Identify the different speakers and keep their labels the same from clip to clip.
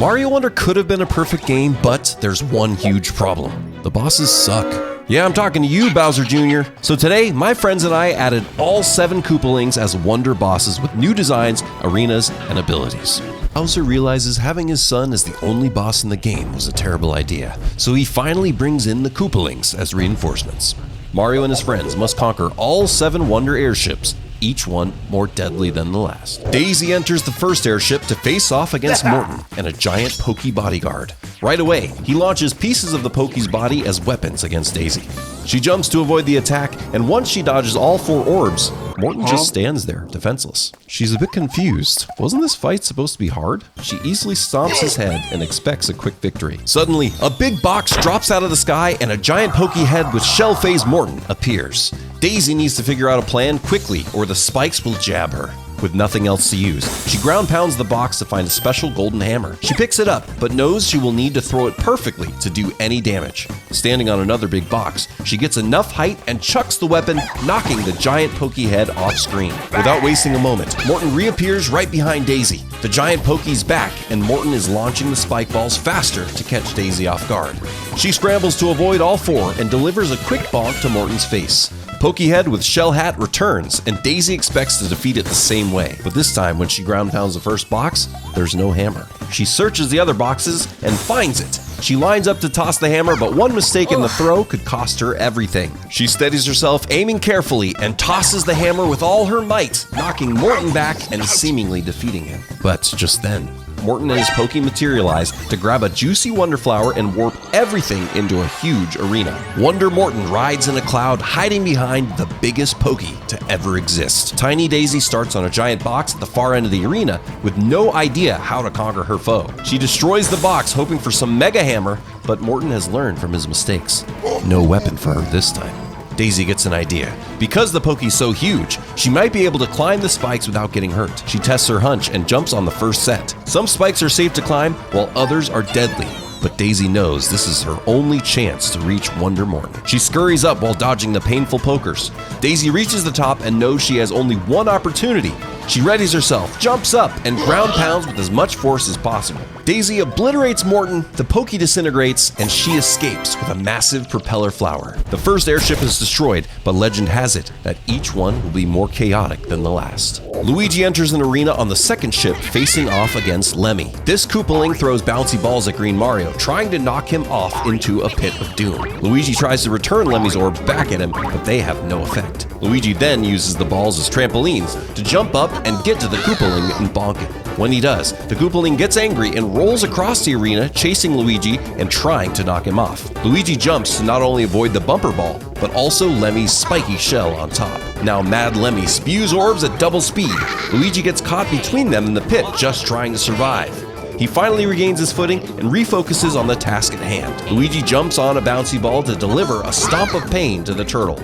Speaker 1: Mario Wonder could have been a perfect game, but there's one huge problem. The bosses suck. Yeah, I'm talking to you, Bowser Jr. So today, my friends and I added all 7 koopalings as Wonder bosses with new designs, arenas, and abilities. Bowser realizes having his son as the only boss in the game was a terrible idea, so he finally brings in the koopalings as reinforcements. Mario and his friends must conquer all 7 Wonder airships, each one more deadly than the last. Daisy enters the first airship to face off against Morton and a giant Pokey bodyguard. Right away, he launches pieces of the Pokey's body as weapons against Daisy. She jumps to avoid the attack, and once she dodges all 4 orbs, Morton just stands there, defenseless. She's a bit confused. Wasn't this fight supposed to be hard? She easily stomps his head and expects a quick victory. Suddenly, a big box drops out of the sky and a giant Pokey head with shell-phased Morton appears. Daisy needs to figure out a plan quickly or the spikes will jab her. With nothing else to use, she ground pounds the box to find a special golden hammer. She picks it up, but knows she will need to throw it perfectly to do any damage. Standing on another big box, she gets enough height and chucks the weapon, knocking the giant Pokey head off screen. Without wasting a moment, Morton reappears right behind Daisy. The giant Pokey's back, and Morton is launching the spike balls faster to catch Daisy off guard. She scrambles to avoid all 4 and delivers a quick bonk to Morton's face. Pokey head with shell hat returns, and Daisy expects to defeat it the same way. But this time, when she ground pounds the first box, there's no hammer. She searches the other boxes and finds it. She lines up to toss the hammer, but one mistake in the throw could cost her everything. She steadies herself, aiming carefully, and tosses the hammer with all her might, knocking Morton back and seemingly defeating him. But just then, Morton and his Pokey materialize to grab a juicy Wonder Flower and warp everything into a huge arena. Wonder Morton rides in a cloud, hiding behind the biggest Pokey to ever exist. Tiny Daisy starts on a giant box at the far end of the arena with no idea how to conquer her foe. She destroys the box, hoping for some Mega Hammer, but Morton has learned from his mistakes. No weapon for her this time. Daisy gets an idea. Because the Pokey's so huge, she might be able to climb the spikes without getting hurt. She tests her hunch and jumps on the first set. Some spikes are safe to climb, while others are deadly. But Daisy knows this is her only chance to reach Wonder Morton. She scurries up while dodging the painful pokers. Daisy reaches the top and knows she has only one opportunity. She readies herself, jumps up, and ground pounds with as much force as possible. Daisy obliterates Morton, the Pokey disintegrates, and she escapes with a massive propeller flower. The first airship is destroyed, but legend has it that each one will be more chaotic than the last. Luigi enters an arena on the second ship, facing off against Lemmy. This koopaling throws bouncy balls at Green Mario, trying to knock him off into a pit of doom. Luigi tries to return Lemmy's orbs back at him, but they have no effect. Luigi then uses the balls as trampolines to jump up and get to the koopaling and bonk it. When he does, the koopaling gets angry and rolls across the arena, chasing Luigi and trying to knock him off. Luigi jumps to not only avoid the bumper ball, but also Lemmy's spiky shell on top. Now Mad Lemmy spews orbs at double speed. Luigi gets caught between them in the pit, just trying to survive. He finally regains his footing and refocuses on the task at hand. Luigi jumps on a bouncy ball to deliver a stomp of pain to the turtle.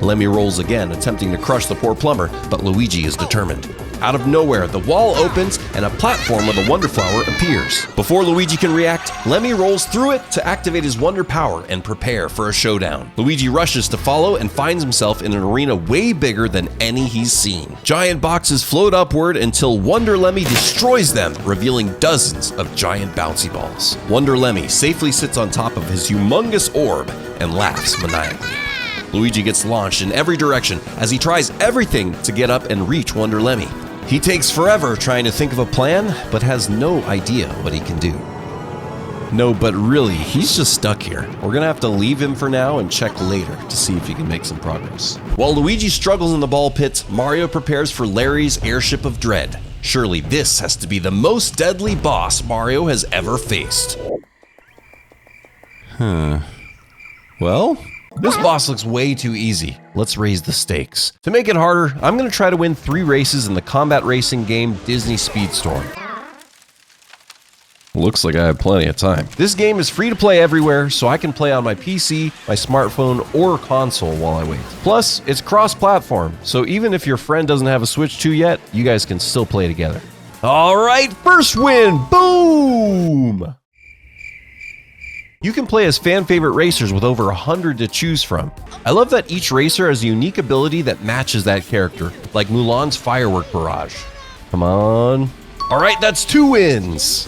Speaker 1: Lemmy rolls again, attempting to crush the poor plumber, but Luigi is determined. Out of nowhere, the wall opens and a platform with a Wonder Flower appears. Before Luigi can react, Lemmy rolls through it to activate his Wonder Power and prepare for a showdown. Luigi rushes to follow and finds himself in an arena way bigger than any he's seen. Giant boxes float upward until Wonder Lemmy destroys them, revealing dozens of giant bouncy balls. Wonder Lemmy safely sits on top of his humongous orb and laughs maniacally. Luigi gets launched in every direction as he tries everything to get up and reach Wonder Lemmy. He takes forever trying to think of a plan, but has no idea what he can do. No, but really, he's just stuck here. We're gonna have to leave him for now and check later to see if he can make some progress. While Luigi struggles in the ball pit, Mario prepares for Larry's Airship of Dread. Surely this has to be the most deadly boss Mario has ever faced. Well, this boss looks way too easy. Let's raise the stakes. To make it harder, I'm going to try to win 3 races in the combat racing game Disney Speedstorm. Looks like I have plenty of time. This game is free to play everywhere, so I can play on my PC, my smartphone, or console while I wait. Plus, it's cross-platform, so even if your friend doesn't have a Switch 2 yet, you guys can still play together. All right, first win! Boom! You can play as fan-favorite racers with over 100 to choose from. I love that each racer has a unique ability that matches that character, like Mulan's firework barrage. Come on. All right, that's 2 wins.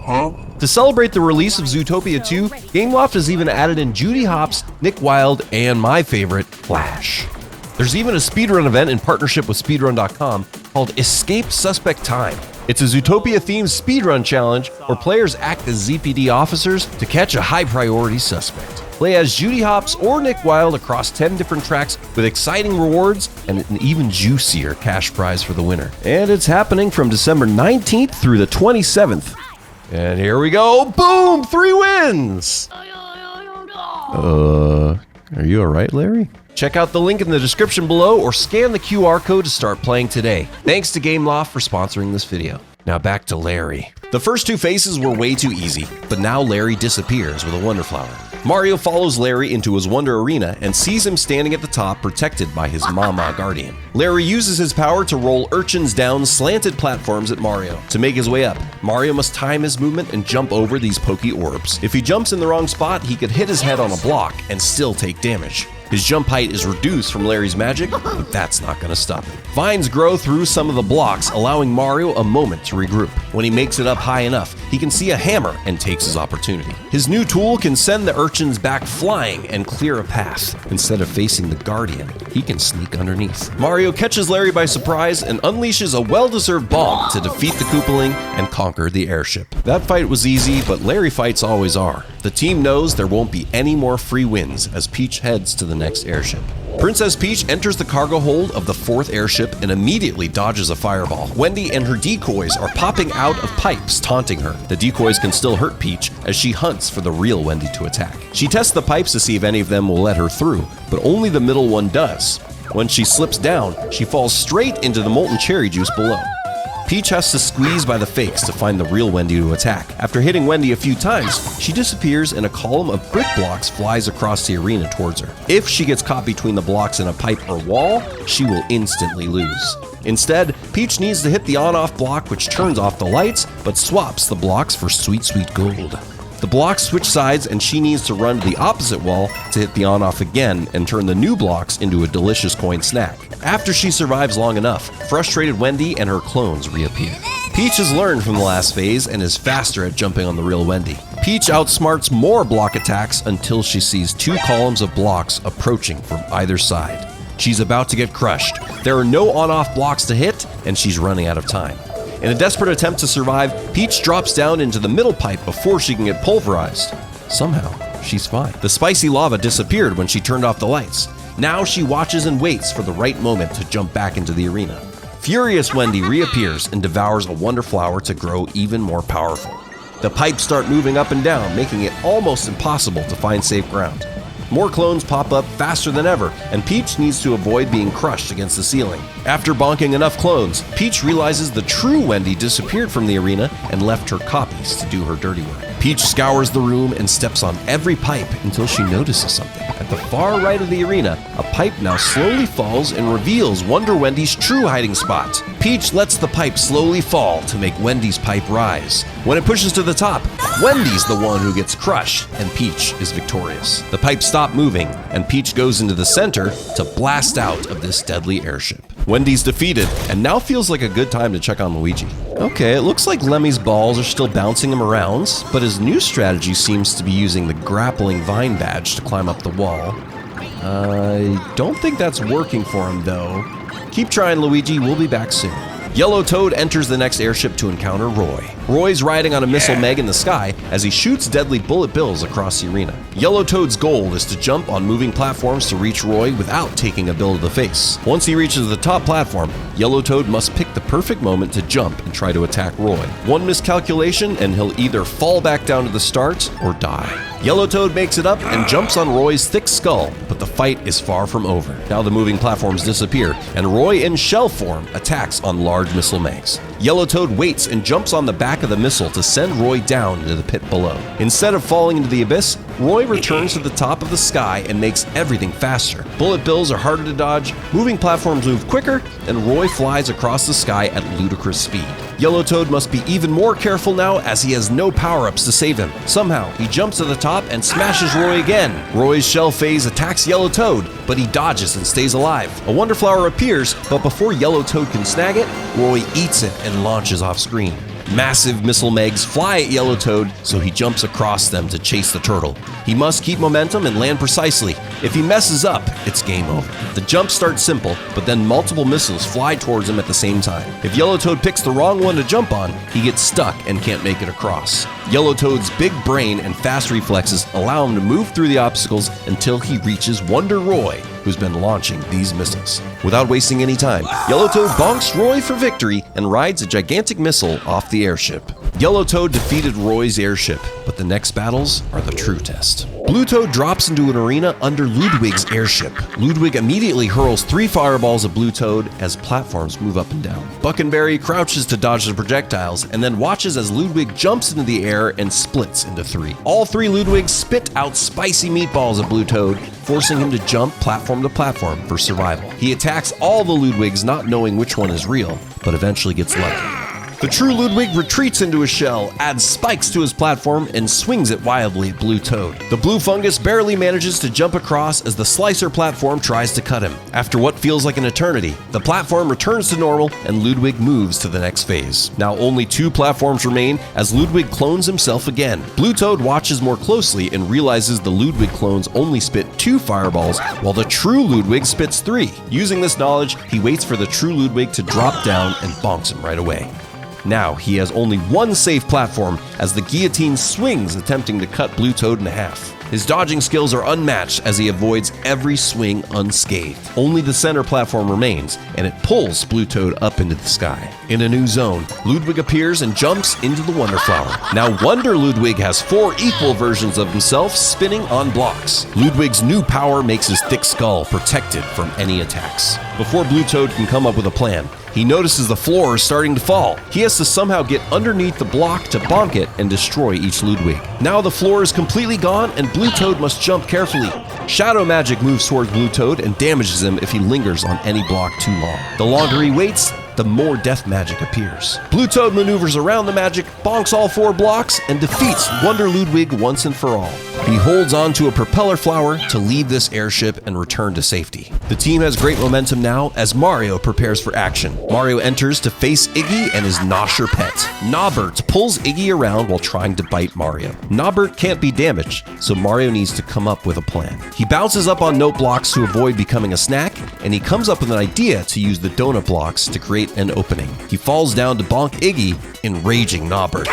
Speaker 1: To celebrate the release of Zootopia 2, Gameloft has even added in Judy Hopps, Nick Wilde, and my favorite, Flash. There's even a speedrun event in partnership with speedrun.com called Escape Suspect Time. It's a Zootopia-themed speedrun challenge where players act as ZPD officers to catch a high-priority suspect. Play as Judy Hopps or Nick Wilde across 10 different tracks with exciting rewards and an even juicier cash prize for the winner. And it's happening from December 19th through the 27th. And here we go. Boom! 3 wins! Are you alright, Larry? Check out the link in the description below or scan the QR code to start playing today. Thanks to Gameloft for sponsoring this video. Now back to Larry. The first 2 phases were way too easy, but now Larry disappears with a Wonder Flower. Mario follows Larry into his Wonder Arena and sees him standing at the top protected by his Mama Guardian. Larry uses his power to roll urchins down slanted platforms at Mario. To make his way up, Mario must time his movement and jump over these pokey orbs. If he jumps in the wrong spot, he could hit his head on a block and still take damage. His jump height is reduced from Larry's magic, but that's not going to stop him. Vines grow through some of the blocks, allowing Mario a moment to regroup. When he makes it up high enough, he can see a hammer and takes his opportunity. His new tool can send the urchins back flying and clear a path. Instead of facing the Guardian, he can sneak underneath. Mario catches Larry by surprise and unleashes a well-deserved bomb to defeat the Koopaling and conquer the airship. That fight was easy, but Larry fights always are. The team knows there won't be any more free wins as Peach heads to the next airship. Princess Peach enters the cargo hold of the 4th airship and immediately dodges a fireball. Wendy and her decoys are popping out of pipes, taunting her. The decoys can still hurt Peach as she hunts for the real Wendy to attack. She tests the pipes to see if any of them will let her through, but only the middle one does. When she slips down, she falls straight into the molten cherry juice below. Peach has to squeeze by the fakes to find the real Wendy to attack. After hitting Wendy a few times, she disappears and a column of brick blocks flies across the arena towards her. If she gets caught between the blocks in a pipe or wall, she will instantly lose. Instead, Peach needs to hit the on-off block, which turns off the lights, but swaps the blocks for sweet, sweet gold. The blocks switch sides and she needs to run to the opposite wall to hit the on-off again and turn the new blocks into a delicious coin snack. After she survives long enough, frustrated Wendy and her clones reappear. Peach has learned from the last phase and is faster at jumping on the real Wendy. Peach outsmarts more block attacks until she sees 2 columns of blocks approaching from either side. She's about to get crushed. There are no on-off blocks to hit and she's running out of time. In a desperate attempt to survive, Peach drops down into the middle pipe before she can get pulverized. Somehow, she's fine. The spicy lava disappeared when she turned off the lights. Now she watches and waits for the right moment to jump back into the arena. Furious Wendy reappears and devours a Wonder Flower to grow even more powerful. The pipes start moving up and down, making it almost impossible to find safe ground. More clones pop up faster than ever, and Peach needs to avoid being crushed against the ceiling. After bonking enough clones, Peach realizes the true Wendy disappeared from the arena and left her copies to do her dirty work. Peach scours the room and steps on every pipe until she notices something. At the far right of the arena, a pipe now slowly falls and reveals Wonder Wendy's true hiding spot. Peach lets the pipe slowly fall to make Wendy's pipe rise. When it pushes to the top, Wendy's the one who gets crushed, and Peach is victorious. The pipes stop moving, and Peach goes into the center to blast out of this deadly airship. Wendy's defeated, and now feels like a good time to check on Luigi. Okay, it looks like Lemmy's balls are still bouncing him around, but his new strategy seems to be using the grappling vine badge to climb up the wall. I don't think that's working for him, though. Keep trying, Luigi. We'll be back soon. Yellow Toad enters the next airship to encounter Roy. Roy's riding on a missile meg in the sky as he shoots deadly bullet bills across the arena. Yellow Toad's goal is to jump on moving platforms to reach Roy without taking a bill to the face. Once he reaches the top platform, Yellow Toad must pick the perfect moment to jump and try to attack Roy. One miscalculation and he'll either fall back down to the start or die. Yellow Toad makes it up and jumps on Roy's thick skull, but the fight is far from over. Now the moving platforms disappear, and Roy in shell form attacks on large missile megs. Yellow Toad waits and jumps on the back of the missile to send Roy down into the pit below. Instead of falling into the abyss, Roy returns to the top of the sky and makes everything faster. Bullet bills are harder to dodge, moving platforms move quicker, and Roy flies across the sky at ludicrous speed. Yellow Toad must be even more careful now as he has no power-ups to save him. Somehow, he jumps to the top and smashes Roy again. Roy's shell phase attacks Yellow Toad, but he dodges and stays alive. A Wonder Flower appears, but before Yellow Toad can snag it, Roy eats it and launches off screen. Massive missile megs fly at Yellow Toad, so he jumps across them to chase the turtle. He must keep momentum and land precisely. If he messes up, it's game over. The jump starts simple, but then multiple missiles fly towards him at the same time. If Yellow Toad picks the wrong one to jump on, he gets stuck and can't make it across. Yellow Toad's big brain and fast reflexes allow him to move through the obstacles until he reaches Wonder Roy, who's been launching these missiles. Without wasting any time, Yellow Toad bonks Roy for victory and rides a gigantic missile off the airship. Yellow Toad defeated Roy's airship, but the next battles are the true test. Blue Toad drops into an arena under Ludwig's airship. Ludwig immediately hurls 3 fireballs at Blue Toad as platforms move up and down. Buckenberry crouches to dodge the projectiles and then watches as Ludwig jumps into the air and splits into 3. All 3 Ludwigs spit out spicy meatballs at Blue Toad, forcing him to jump platform to platform for survival. He attacks all the Ludwigs, not knowing which one is real, but eventually gets lucky. The true Ludwig retreats into his shell, adds spikes to his platform, and swings it wildly at Blue Toad. The blue fungus barely manages to jump across as the slicer platform tries to cut him. After what feels like an eternity, the platform returns to normal and Ludwig moves to the next phase. Now only 2 platforms remain as Ludwig clones himself again. Blue Toad watches more closely and realizes the Ludwig clones only spit 2 fireballs, while the true Ludwig spits 3. Using this knowledge, he waits for the true Ludwig to drop down and bonks him right away. Now he has only 1 safe platform as the guillotine swings, attempting to cut Blue Toad in half. His dodging skills are unmatched as he avoids every swing unscathed. Only the center platform remains, and it pulls Blue Toad up into the sky. In a new zone, Ludwig appears and jumps into the Wonder Flower. Now Wonder Ludwig has 4 equal versions of himself spinning on blocks. Ludwig's new power makes his thick skull protected from any attacks. Before Blue Toad can come up with a plan, he notices the floor is starting to fall. He has to somehow get underneath the block to bonk it and destroy each Ludwig. Now the floor is completely gone and Blue Toad must jump carefully. Shadow magic moves towards Blue Toad and damages him if he lingers on any block too long. The longer he waits, the more death magic appears. Blue Toad maneuvers around the magic, bonks all 4 blocks, and defeats Wonder Ludwig once and for all. He holds on to a propeller flower to leave this airship and return to safety. The team has great momentum now as Mario prepares for action. Mario enters to face Iggy and his Nosher pet. Nobbert pulls Iggy around while trying to bite Mario. Nobbert can't be damaged, so Mario needs to come up with a plan. He bounces up on note blocks to avoid becoming a snack, and he comes up with an idea to use the donut blocks to create an opening. He falls down to bonk Iggy, enraging Nobbert.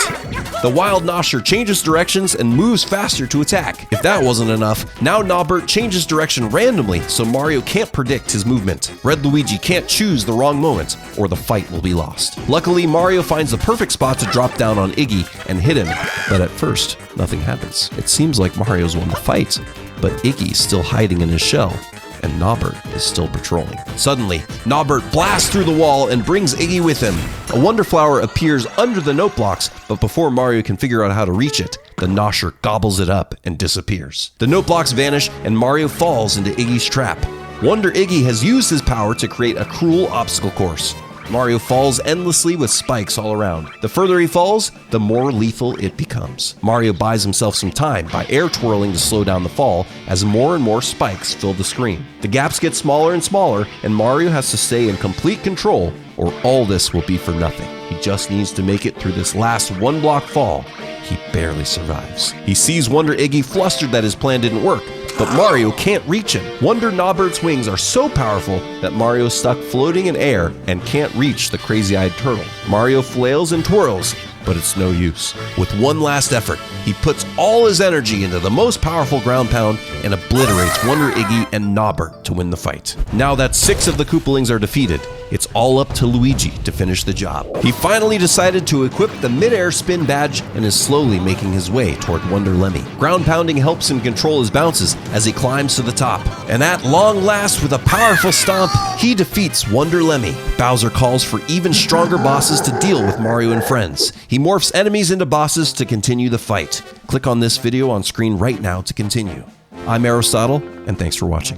Speaker 1: The Wilde Nosher changes directions and moves faster to attack. If that wasn't enough, now Nobbert changes direction randomly so Mario can't predict his movement. Red Luigi can't choose the wrong moment or the fight will be lost. Luckily, Mario finds the perfect spot to drop down on Iggy and hit him, but at first, nothing happens. It seems like Mario's won the fight, but Iggy's still hiding in his shell, and Nobbert is still patrolling. Suddenly, Nobbert blasts through the wall and brings Iggy with him. A Wonder Flower appears under the note blocks, but before Mario can figure out how to reach it, the Nosher gobbles it up and disappears. The note blocks vanish and Mario falls into Iggy's trap. Wonder Iggy has used his power to create a cruel obstacle course. Mario falls endlessly with spikes all around. The further he falls, the more lethal it becomes. Mario buys himself some time by air twirling to slow down the fall as more and more spikes fill the screen. The gaps get smaller and smaller, and Mario has to stay in complete control or all this will be for nothing. He just needs to make it through this last 1 block fall. He barely survives. He sees Wonder Iggy flustered that his plan didn't work, but Mario can't reach him. Wonder Nobbert's wings are so powerful that Mario is stuck floating in air and can't reach the crazy-eyed turtle. Mario flails and twirls, but it's no use. With one last effort, he puts all his energy into the most powerful ground pound and obliterates Wonder Iggy and Nobbert to win the fight. Now that 6 of the Koopalings are defeated, it's all up to Luigi to finish the job. He finally decided to equip the mid-air spin badge and is slowly making his way toward Wonder Lemmy. Ground pounding helps him control his bounces as he climbs to the top. And at long last, with a powerful stomp, he defeats Wonder Lemmy. Bowser calls for even stronger bosses to deal with Mario and friends. He morphs enemies into bosses to continue the fight. Click on this video on screen right now to continue. I'm Arrowstotle, and thanks for watching.